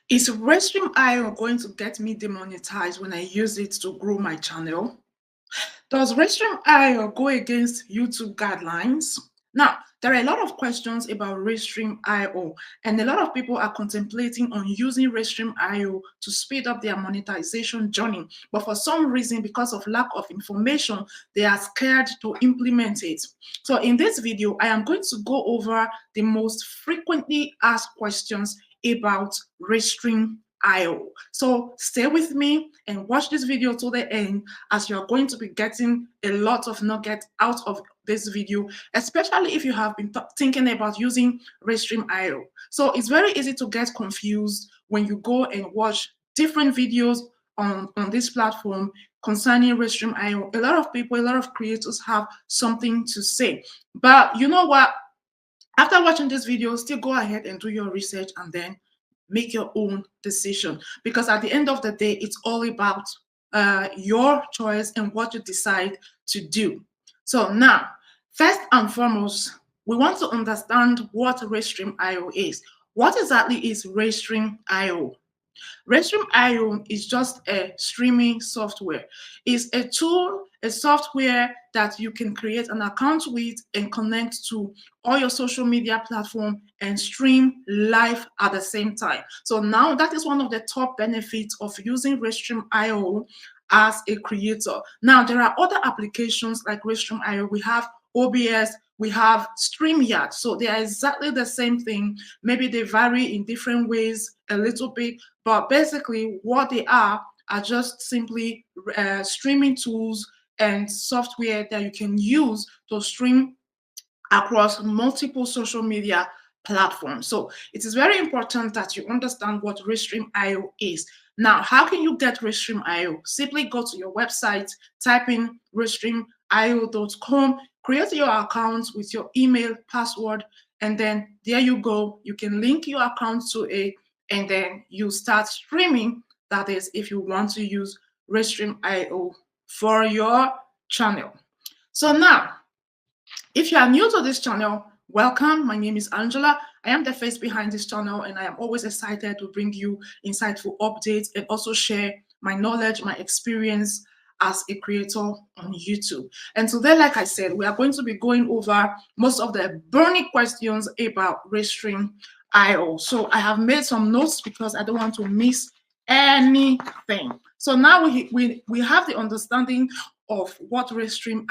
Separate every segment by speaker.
Speaker 1: Is Restream going to get me demonetized when I use it to grow my channel? Does Restream go against YouTube guidelines? Now, there are a lot of questions about Restream and a lot of people are contemplating on using Restream to speed up their monetization journey. But for some reason, because of lack of information, they are scared to implement it. So in this video, I am going to go over the most frequently asked questions about Restream. So stay with me and watch this video to the end, as you're going to be getting a lot of nuggets out of this video, especially if you have been thinking about using Restream. So it's very easy to get confused when you go and watch different videos on this platform concerning Restream. A lot of people, a lot of creators have something to say. But you know what? After watching this video, still go ahead and do your research and then make your own decision, because at the end of the day, it's all about your choice and what you decide to do. So now, first and foremost, we want to understand what Restream is. What exactly is Restream? Restream is just a streaming software. It's a tool, a software that you can create an account with and connect to all your social media platform and stream live at the same time. So now that is one of the top benefits of using Restream as a creator. Now there are other applications like Restream. We have OBS, we have StreamYard. So they are exactly the same thing. Maybe they vary in different ways a little bit, but basically what they are just simply streaming tools and software that you can use to stream across multiple social media platforms. So it is very important that you understand what Restream is. Now, how can you get Restream? Simply go to your website, type in restreamio.com, create your account with your email, password, and then there you go. You can link your account to it, and then you start streaming. That is, if you want to use Restream for your channel. So now, if you are new to this channel, welcome. My name is Angela. I am the face behind this channel, and I am always excited to bring you insightful updates and also share my knowledge, my experience as a creator on YouTube. And today, like I said, we are going to be going over most of the burning questions about Restream. So I have made some notes because I don't want to miss anything. So now we have the understanding of what Restream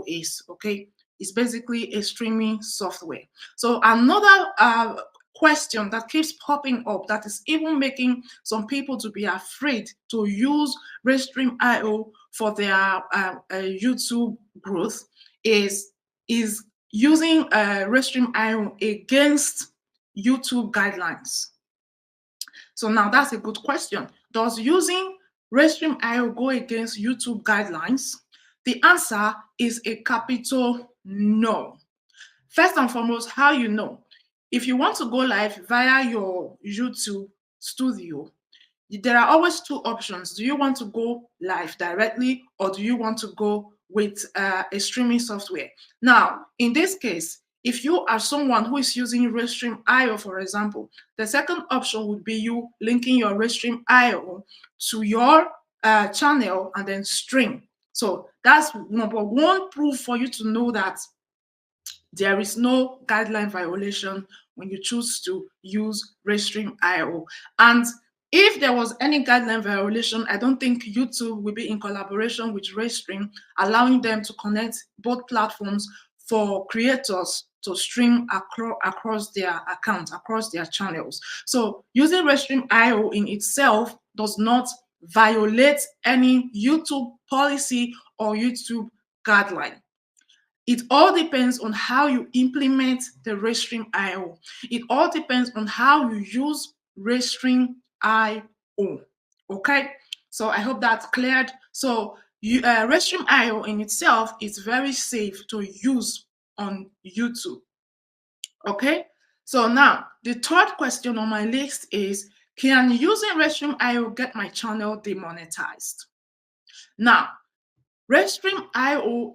Speaker 1: is. Okay, it's basically a streaming software. So another question that keeps popping up, that is even making some people to be afraid to use Restream for their YouTube growth, is using Restream against YouTube guidelines. So now that's a good question. Does using Restream go against YouTube guidelines? The answer is a capital no. First and foremost, how you know? If you want to go live via your YouTube studio, there are always two options. Do you want to go live directly, or do you want to go with a streaming software? Now, in this case, if you are someone who is using Restream, for example, the second option would be you linking your Restream to your channel and then stream. So that's number one proof for you to know that there is no guideline violation when you choose to use Restream. And if there was any guideline violation, I don't think YouTube will be in collaboration with Restream, allowing them to connect both platforms for creators to stream across their accounts, across their channels. So using Restream in itself does not violate any YouTube policy or YouTube guideline. It all depends on how you implement the Restream. It all depends on how you use Restream. Okay, so I hope that's cleared. So Restream in itself is very safe to use on YouTube. Okay, so now the third question on my list is, can using Restream get my channel demonetized? Now, Restream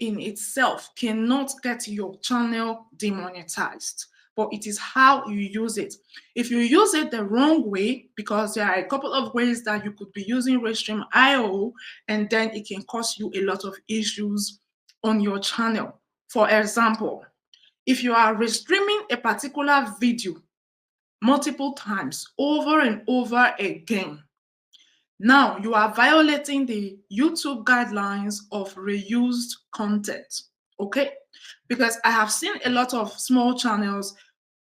Speaker 1: in itself cannot get your channel demonetized, but it is how you use it. If you use it the wrong way, because there are a couple of ways that you could be using Restream IO, and then it can cause you a lot of issues on your channel. For example, if you are restreaming a particular video multiple times over and over again, now you are violating the YouTube guidelines of reused content, okay? Because I have seen a lot of small channels,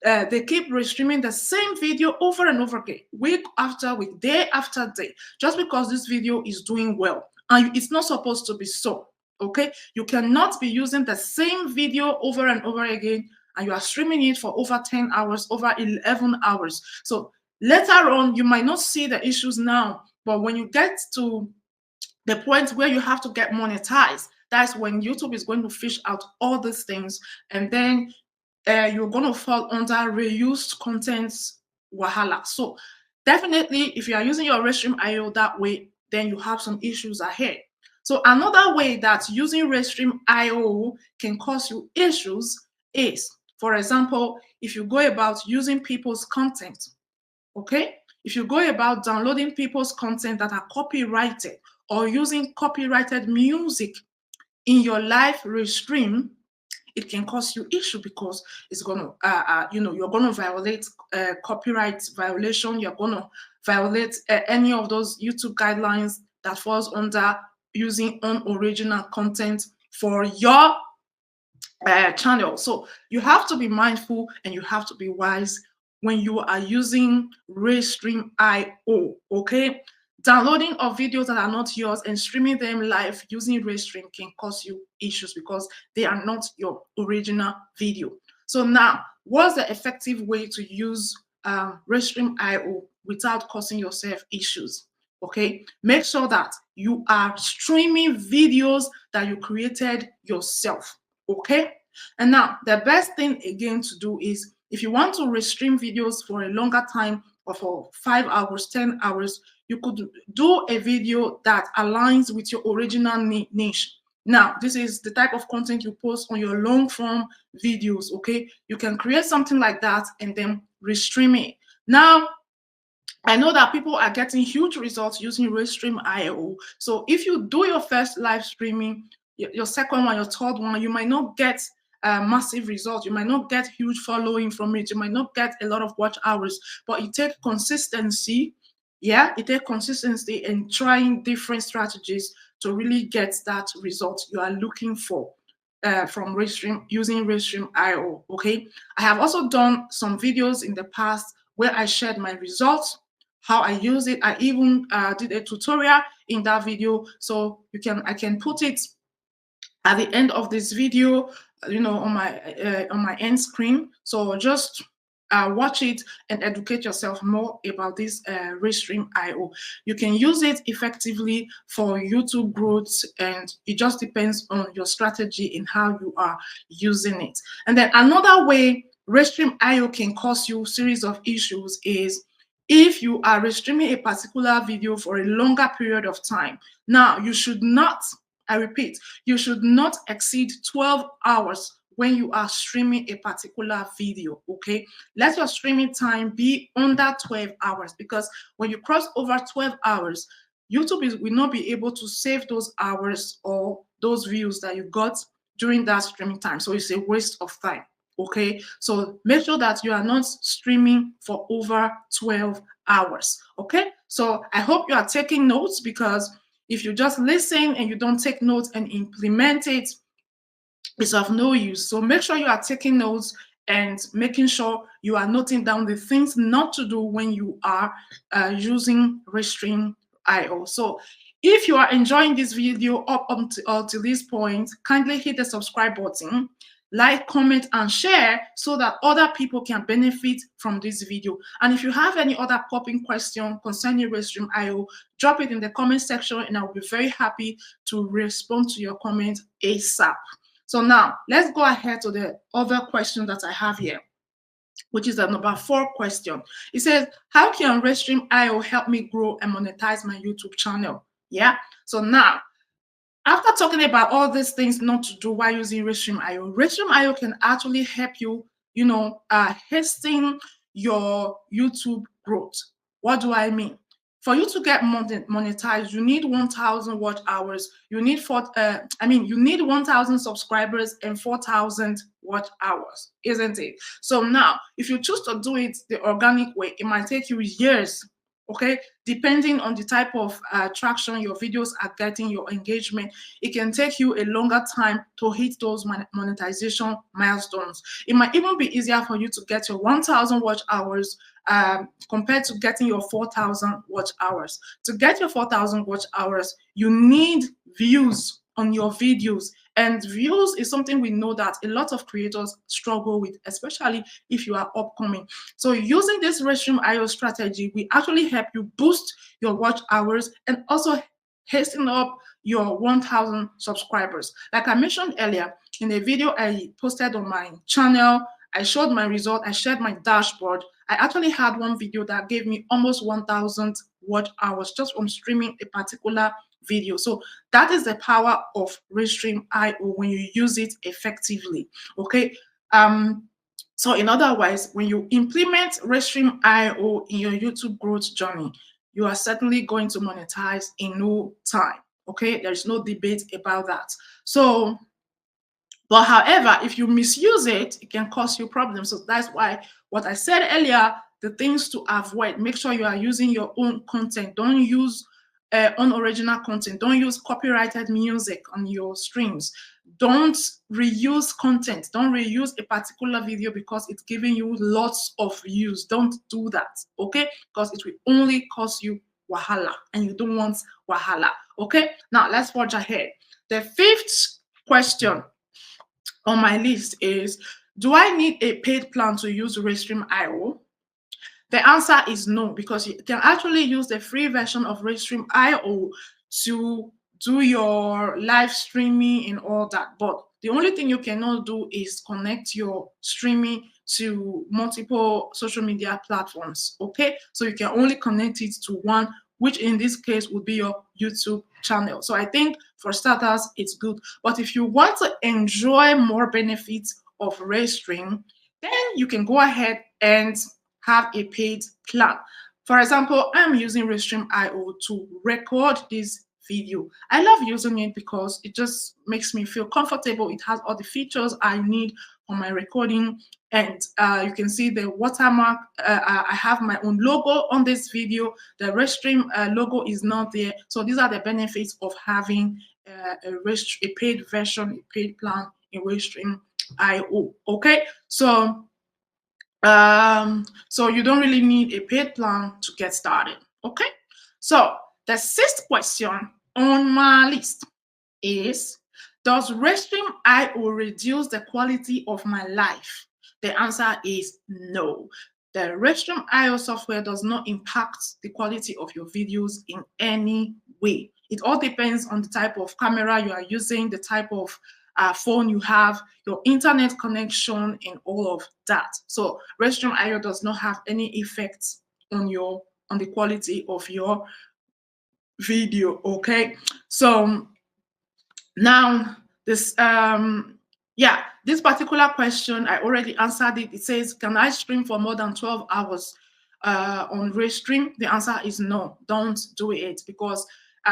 Speaker 1: they keep restreaming the same video over and over again, week after week, day after day, just because this video is doing well. And it's not supposed to be so, okay? You cannot be using the same video over and over again, and you are streaming it for over 10 hours, over 11 hours. So later on, you might not see the issues now, but when you get to the point where you have to get monetized, that's when YouTube is going to fish out all these things, and then you're going to fall under reused content wahala. So definitely, if you are using your Restream IO that way, then you have some issues ahead. So another way that using Restream IO can cause you issues is, for example, if you go about using people's content, okay? If you go about downloading people's content that are copyrighted or using copyrighted music in your live restream, it can cause you issue because it's going to, you're going to violate copyright violation. You're going to violate any of those YouTube guidelines that falls under using unoriginal content for your channel. So you have to be mindful and you have to be wise when you are using Restream IO, okay? Downloading of videos that are not yours and streaming them live using Restream can cause you issues because they are not your original video. So now, what's the effective way to use Restream IO without causing yourself issues? Okay, make sure that you are streaming videos that you created yourself. Okay, and now the best thing again to do is, if you want to restream videos for a longer time or for 5 hours, 10 hours, you could do a video that aligns with your original niche. Now, this is the type of content you post on your long form videos, okay? You can create something like that and then restream it. Now, I know that people are getting huge results using Restream IO. So if you do your first live streaming, your second one, your third one, you might not get massive results. You might not get huge following from it. You might not get a lot of watch hours, but it takes consistency. Yeah, it takes consistency in trying different strategies to really get that result you are looking for from Restream, using Restream IO. Okay, I have also done some videos in the past where I shared my results, how I use it. I even did a tutorial in that video, so I can put it at the end of this video, on my end screen. So just watch it and educate yourself more about this Restream IO. You can use it effectively for YouTube growth, and it just depends on your strategy and how you are using it. And then another way Restream IO can cause you a series of issues is if you are restreaming a particular video for a longer period of time. Now, you should not, I repeat, you should not exceed 12 hours when you are streaming a particular video, okay? Let your streaming time be under 12 hours, because when you cross over 12 hours, YouTube will not be able to save those hours or those views that you got during that streaming time. So it's a waste of time. Okay, so make sure that you are not streaming for over 12 hours. Okay, so I hope you are taking notes, because if you just listen and you don't take notes and implement it, it's of no use. So make sure you are taking notes and making sure you are noting down the things not to do when you are using Restream IO. So if you are enjoying this video up until this point, kindly hit the subscribe button, like, comment, and share so that other people can benefit from this video. And if you have any other popping question concerning Restream IO, drop it in the comment section and I'll be very happy to respond to your comment ASAP. So now let's go ahead to the other question that I have here, which is the number 4 question. It says, how can Restream IO help me grow and monetize my YouTube channel? Yeah. So now, after talking about all these things not to do while using Restream IO can actually help you hasten your YouTube growth. What do I mean? For you to get monetized, you need 1,000 watch hours. You need you need 1,000 subscribers and 4,000 watch hours, isn't it? So now, if you choose to do it the organic way, it might take you years. Okay, depending on the type of traction your videos are getting, your engagement, it can take you a longer time to hit those monetization milestones. It might even be easier for you to get your 1,000 watch hours compared to getting your 4,000 watch hours. To get your 4,000 watch hours, you need views on your videos. And views is something we know that a lot of creators struggle with, especially if you are upcoming. So using this Restream.io strategy, we actually help you boost your watch hours and also hasten up your 1,000 subscribers. Like I mentioned earlier, in a video I posted on my channel, I showed my result, I shared my dashboard. I actually had one video that gave me almost 1,000 watch hours just from streaming a particular video. So that is the power of Restream.io when you use it effectively. Okay. So in other words, when you implement Restream.io in your YouTube growth journey, you are certainly going to monetize in no time. Okay, there's no debate about that. So, but however, if you misuse it, it can cause you problems. So that's why what I said earlier, the things to avoid, make sure you are using your own content. Don't use unoriginal content. Don't use copyrighted music on your streams. Don't reuse content. Don't reuse a particular video because it's giving you lots of views. Don't do that, okay? Because it will only cause you wahala, and you don't want wahala, okay? Now, let's forge ahead. The fifth question on my list is, do I need a paid plan to use Restream.io? The answer is no, because you can actually use the free version of Restream.io to do your live streaming and all that. But the only thing you cannot do is connect your streaming to multiple social media platforms. Okay, so you can only connect it to one, which in this case would be your YouTube channel. So I think for starters, it's good. But if you want to enjoy more benefits of Restream, then you can go ahead and have a paid plan. For example, I'm using Restream.io to record this video. I love using it because it just makes me feel comfortable. It has all the features I need for my recording. And you can see the watermark. I have my own logo on this video. The Restream logo is not there. So these are the benefits of having a paid version, a paid plan in Restream.io. Okay, so you don't really need a paid plan to get started. Okay, so the sixth question on my list is, does Restream.io reduce the quality of my life? The answer is no. The Restream.io software does not impact the quality of your videos in any way. It all depends on the type of camera you are using, the type of phone you have, your internet connection, and all of that. So Restream.io does not have any effects on the quality of your video. Okay, so now this this particular question, I already answered it. It says, can I stream for more than 12 hours on Restream? The answer is no. Don't do it, because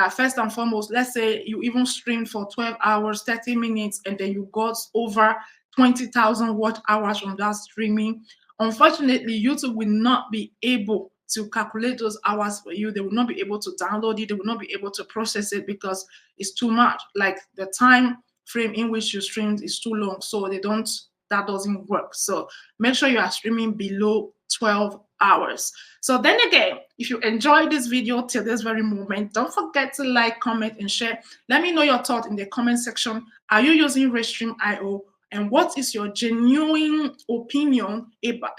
Speaker 1: first and foremost, let's say you even streamed for 12 hours, 30 minutes, and then you got over 20,000 watch hours from that streaming. Unfortunately, YouTube will not be able to calculate those hours for you. They will not be able to download it. They will not be able to process it because it's too much. Like the time frame in which you streamed is too long. So that doesn't work. So make sure you are streaming below 12 hours. So then again, if you enjoyed this video till this very moment, don't forget to like, comment, and share. Let me know your thoughts in the comment section. Are you using Restream.io? And what is your genuine opinion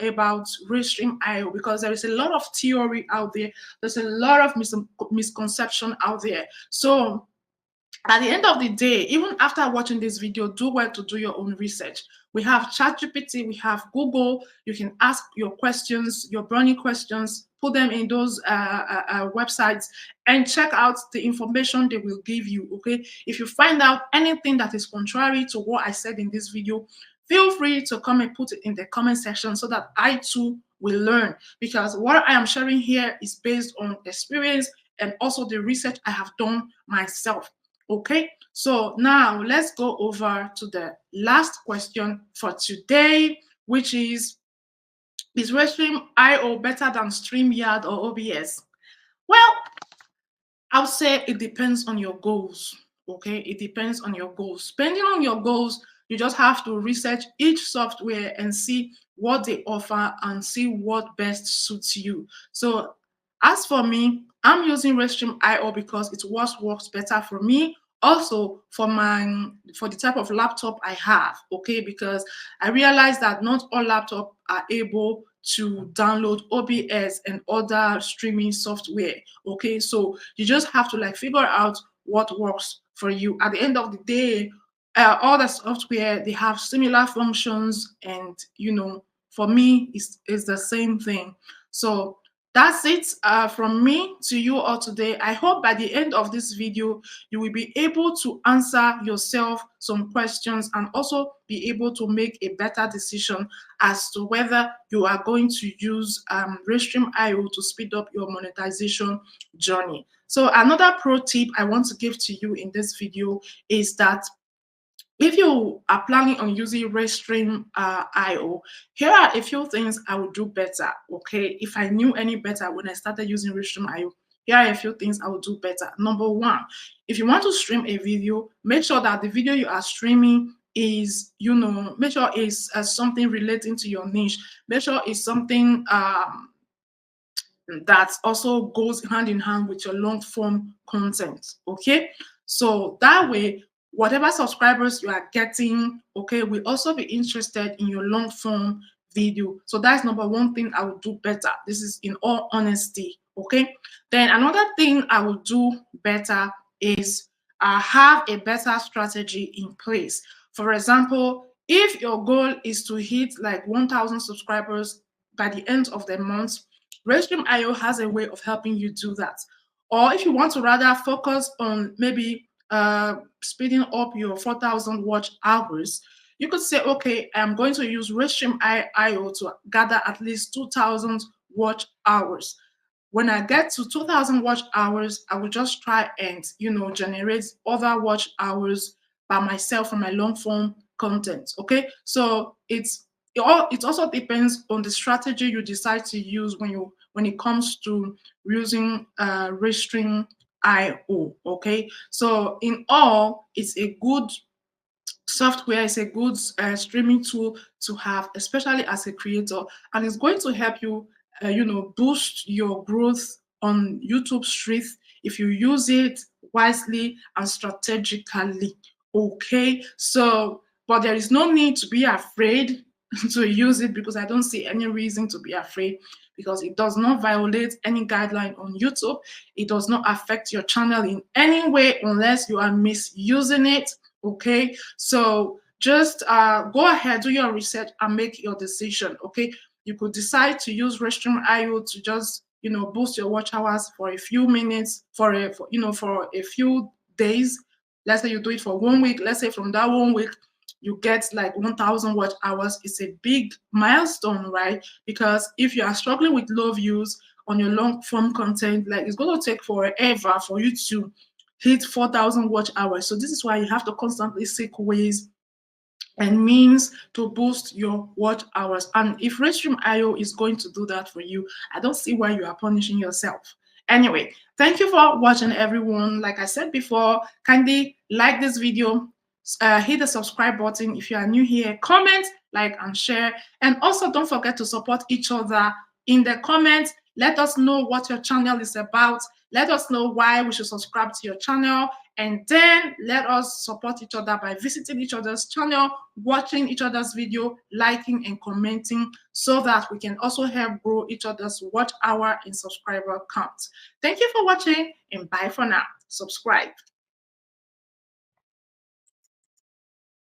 Speaker 1: about Restream.io? Because there is a lot of theory out there. There's a lot of misconception out there. So at the end of the day, even after watching this video, do well to do your own research. We have ChatGPT, we have Google. You can ask your questions, your burning questions, put them in those websites and check out the information they will give you, okay? If you find out anything that is contrary to what I said in this video, feel free to come and put it in the comment section so that I too will learn, because what I am sharing here is based on experience and also the research I have done myself. Okay, so now let's go over to the last question for today, which is Restream IO better than StreamYard or OBS? Well, I would say it depends on your goals. Okay, it depends on your goals. Depending on your goals, you just have to research each software and see what they offer and see what best suits you. So, as for me, I'm using Restream IO because it works better for me. Also, for the type of laptop I have, okay, because I realized that not all laptops are able to download OBS and other streaming software. Okay, so you just have to like figure out what works for you. At the end of the day, all the software, they have similar functions, and for me it's the same thing. So that's it from me to you all today. I hope by the end of this video, you will be able to answer yourself some questions and also be able to make a better decision as to whether you are going to use Restream IO to speed up your monetization journey. So another pro tip I want to give to you in this video is that if you are planning on using Restream IO, here are a few things I would do better. Okay, if I knew any better when I started using Restream IO, here are a few things I would do better. Number one, if you want to stream a video, make sure that the video you are streaming is, make sure it's something relating to your niche. Make sure it's something that also goes hand in hand with your long form content. Okay, so that way whatever subscribers you are getting, okay, will also be interested in your long form video. So that's number one thing I would do better. This is in all honesty. Okay, then another thing I would do better is have a better strategy in place. For example, if your goal is to hit like 1,000 subscribers by the end of the month, Restream IO has a way of helping you do that. Or if you want to rather focus on maybe speeding up your 4,000 watch hours, you could say, okay, I'm going to use Restream IO to gather at least 2,000 watch hours. When I get to 2,000 watch hours, I will just try and generate other watch hours by myself from my long form content. Okay, so it also depends on the strategy you decide to use when it comes to using Restream IO. Okay, so in all, it's a good software, is a good streaming tool to have, especially as a creator, and it's going to help you boost your growth on YouTube streets if you use it wisely and strategically. Okay, so but there is no need to be afraid to use it, because I don't see any reason to be afraid, because it does not violate any guideline on YouTube. It does not affect your channel in any way unless you are misusing it. Okay, so just go ahead, do your research and make your decision. Okay, you could decide to use Restream IO to just boost your watch hours for a few minutes, for a few days. Let's say you do it for 1 week. Let's say from that 1 week you get like 1,000 watch hours. It's a big milestone, right? Because if you are struggling with low views on your long form content, like it's going to take forever for you to hit 4,000 watch hours. So this is why you have to constantly seek ways and means to boost your watch hours. And if Restream IO is going to do that for you, I don't see why you are punishing yourself. Anyway, thank you for watching, everyone. Like I said before, kindly like this video, hit the subscribe button if you are new here, comment, like, and share. And also don't forget to support each other in the comments. Let us know what your channel is about. Let us know why we should subscribe to your channel. And then let us support each other by visiting each other's channel, watching each other's video, liking and commenting, so that we can also help grow each other's watch hour and subscriber count. Thank you for watching, and bye for now. Subscribe.